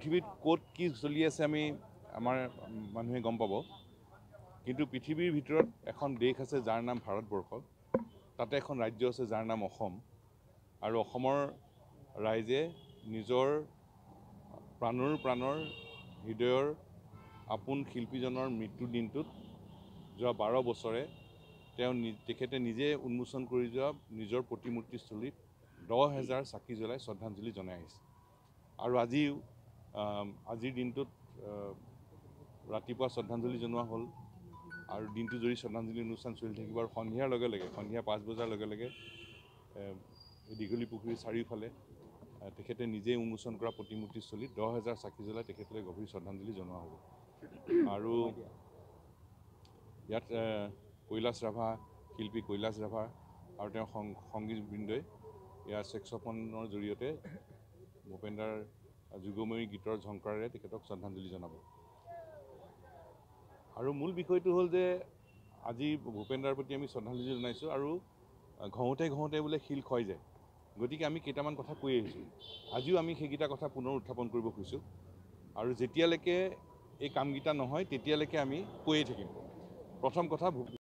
পৃথিৱীত ক'ত কি চলি আছে আমি আমাৰ মানুহে গম পাব। কিন্তু পৃথিৱীৰ ভিতৰত এখন দেশ আছে যাৰ নাম ভাৰতবৰ্ষ, তাতে এখন ৰাজ্য আছে যাৰ নাম অসম। আৰু অসমৰ ৰাইজে নিজৰ প্ৰাণৰ হৃদয়ৰ আপোন শিল্পীজনৰ মৃত্যুৰ দিনটোত যোৱা 12 বছৰে তেখেতে নিজে উন্মোচন কৰি যোৱা নিজৰ প্ৰতিমূৰ্তিস্থলীত 10,000 চাকি জ্বলাই শ্ৰদ্ধাঞ্জলি জনাই আহিছে। আৰু আজিৰ দিনটোত ৰাতিপুৱা শ্ৰদ্ধাঞ্জলি জনোৱা হ'ল আৰু দিনটো জুৰি শ্ৰদ্ধাঞ্জলি অনুষ্ঠান চলি থাকিব। আৰু সন্ধিয়াৰ লগে লগে সন্ধিয়া 5 বজাৰ লগে লগে দীঘলী পুখুৰীৰ চাৰিওফালে তেখেতে নিজে উন্মোচন কৰা প্ৰতিমূৰ্তিস্থলীত 10,000 চাকি জ্বলাই তেখেতলৈ গভীৰ শ্ৰদ্ধাঞ্জলি জনোৱা হ'ব। আৰু ইয়াত কৈলাশ ৰাভা, শিল্পী কৈলাশ ৰাভা আৰু তেওঁৰ সংগীতবৃন্দই ইয়াৰ ছেক্সফোনৰ জৰিয়তে ভূপেন্দাৰ যুগময়ী গীতৰ ঝংকাৰেৰে তেখেতক শ্ৰদ্ধাঞ্জলি জনাব। আৰু মূল বিষয়টো হ'ল যে আজি ভূপেন্দাৰ প্ৰতি আমি শ্ৰদ্ধাঞ্জলি জনাইছোঁ আৰু ঘঁহোতে বোলে শিল ক্ষয় যায়। গতিকে আমি কেইটামান কথা কৈ আহিছোঁ, আজিও আমি সেইকেইটা কথা পুনৰ উত্থাপন কৰিব খুজিছোঁ। আৰু যেতিয়ালৈকে এই কামকেইটা নহয় তেতিয়ালৈকে আমি কৈয়ে থাকিম। প্ৰথম কথা,